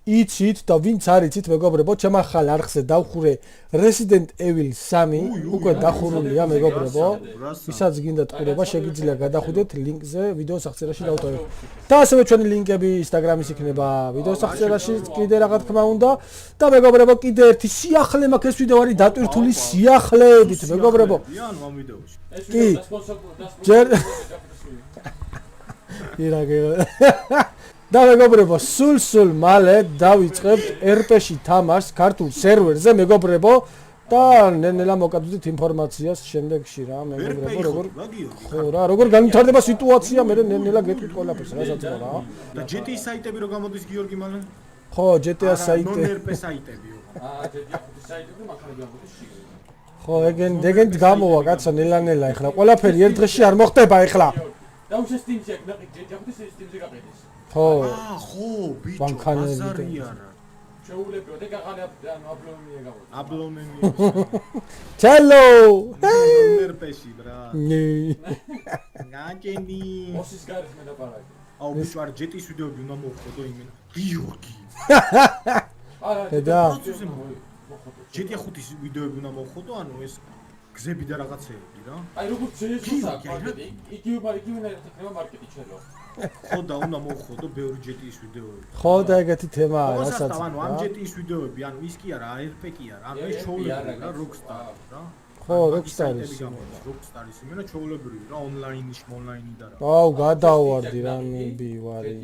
იცით და ვინც არ იცით მეგობრებო, ჩემ ახალ არხზე დავხურე Resident Evil 3, უკვე დახურულია მეგობრებო. ვისაც გინდათ ყურება, შეგიძლია გადახვიდეთ ლინკზე ვიდეოს აღწერაში დავტოვებ. და ასევე ჩვენი ლინკები Instagram-ის იქნება ვიდეოს აღწერაში, კიდე რა თქმა უნდა. და მეგობრებო, კიდე ერთი სიახლე მაქვს, ეს ვიდეო არის დატვირთული სიახლეებით, მეგობრებო. ანუ ამ ვიდეოში. კი. ჯერ ირაგე და მეგობრებო, სულ მალე დავიწყებთ RP-ში თამაშს ქართულ სერვერზე მეგობრებო და ნელა მოკადდით ინფორმაციას შემდეგში რა მეგობრებო როგორ განვითარდება სიტუაცია მე ნელა გეტყვით ყველაფერს რასაც რა და GTA საიტები რო გამოდის გიორგი მალე ხო GTA საიტები non-RP საიტები GTA საიტები მაგარი გამოდის შიგნით ხო ეგენ გამოვა კაცო ნელა ეხლა ყველაფერი ერთ დღეში არ მოხდება ეხლა და უშე Steam-ზე ნაყი GTA Steam-ზე გაყიდეს ხო ხო ბიჭო ბაზარი არა შეუულებია და გაყალე აბლომია გამოდის აბლომენი ჩელო non-RP-ში ბრა გაჭენი მოსის გარეთ მე დაპარაკე აუ ბიჭო არ GTA-ის ვიდეოები უნდა მოვხოდო იმენა გიორგი და GTA 5-ის ვიდეოები უნდა მოვხოდო ანუ ეს გზები და რაღაცეები რა აი როგორც შეიძლება საკმარისი იგივე ხება მარკეტი ჩელო ხო და უნდა მოვხოდო ბევრი GTA-ის ვიდეოები ხო და ეგეთი თემა არა რასაც ანუ ამ GTA-ის ვიდეოები ანუ ის კი არა RP კი არა ანუ ეს ჩოულებრივი რა Rockstar რა ხო Rockstar-ის Rockstar-ის იმენა ჩოულებრივი რა ონლაინი და რა აუ გადავარდი რა ნები ვარი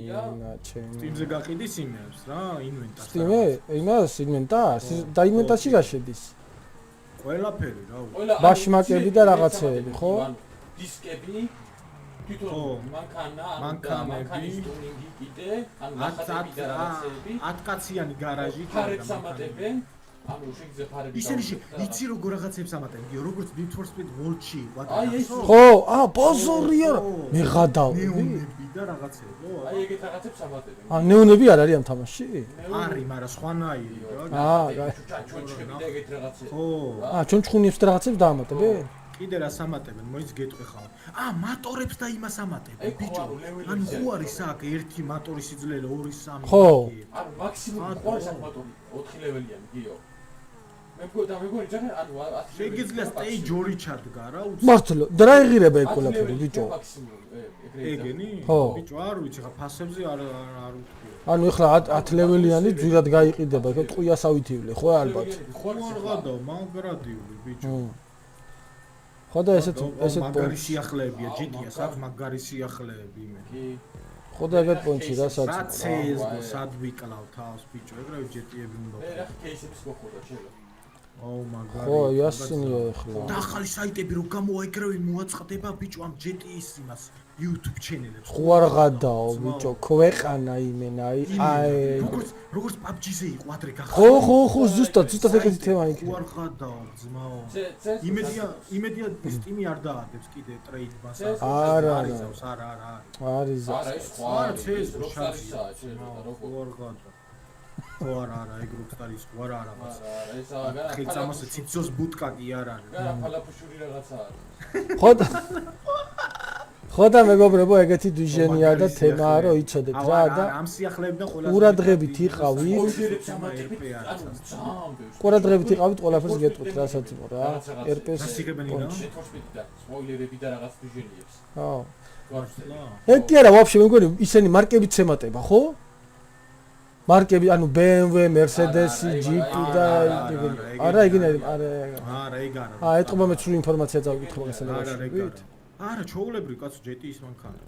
ნაჩემი Steam-ზე გაყიდის იმებს რა ინვენტარს Steam-ე იმას ინვენტარს და ინვენტარში რა შედის ყველაფერი რა ბაშმაკები და რაღაცეები ხო დისკები თვითონ მანქანები ტუნინგი კიდე ანუ ნახატები და რაღაცეები 10 კაციანი გარაჟი ფარებს ამატებენ ანუ შეგიძლია ფარები ისინი იცი როგორ რაღაცებს ამატებენ როგორც Need for Speed World-ში აი ეს ხო ბოზორია მეღადავ ნეონები და რაღაცეები აი ეგეთ რაღაცებს ამატებენ ნეონები არ არის ამ თამაშში არის მაგრამ სხვანაირი რა ჩონჩხები და ეგეთ რაღაცები ხო ჩვენ ჩხუნებს და რაღაცებს დაამატებენ კიდე რა სამატებენ მოიც გეტყვი ხარ მატორებს და იმას ამატებენ ბიჭო ანუ ხო არის აქ ერთი მატორის სიძლიერე 2-3 ხო ანუ მაქსიმუმ ხო არის აქ მატორი 4 ლეველიანი გიო მეგონი ჯერ ანუ 10 შეგიძლია stage 2 ჩადგა რა მართლა და რა იღირება ეგ ყველაფერი ბიჭო ეგენი ხო ბიჭო არ ვიცი ხა ფასებზე არ ვთქვი ანუ ეხლა 10 ლეველიანი ძვირად გაიყიდება ეგ ტყუიასავითივლე ხო ალბათ ხო არ გადაო მაგრადიული ბიჭო ხო და ესეთ მაგარი სიახლეებია GTA-ს აქვს მაგარი სიახლეები მე ხო და ეგეთ პონჩი რასაც რა CS:GO სად ვიკლავ თავს ბიჭო ეგრევე GTA-ები უნდა მე რა кейსებს მოხდა შეგა აუ მაგარი ხო იასინია ეხლა და ახალი საიტები რო გამოვა ეგრევე მოაწყდება ბიჭო ამ GTA-ის იმას YouTube ჩენელებს ხო არ გადაო ბიჭო ქვეყანა იმენა აი როგორც PUBG-ზე იყო ადრე გახდა ხო ზუსტად ეგეთი თემა იქ ხო არ გადაო ძმაო იმედია Steam-ი არ დაადებს კიდე ტრეიდ-ბას არა არის არის არა ეს ხო არის Rockstar-ისა ხო არ გადა ხო არა ეგ Rockstar-ის ხო არა რაღაც ეს არა ხეცამასე ციცოს ბუტკა კი არ არის რა ფალაფუშური რაღაცა არის ხო და მეგობრებო ეგეთი დიჟენია და თემაა რომ იცოდეთ რა და ამ სიახლეებიდან ყველა ყურადღებით იყავით ყურადღებით იყავით ყველაფერს გეტყვით რასაც იყო რა RP-ს სპოილერები და რაღაც დიჟენიებს ხო ეგ კი არა ვაფშე მე მგონი ისინი მარკებით ემატება ხო მარკები ანუ BMW, Mercedes, Jeep და არა ეგინე არა ეგ არა ეტყობა მე სულ ინფორმაცია წავიკითხო მაგას არა ჩოულებრივი კაცო GTA-ის მანქანა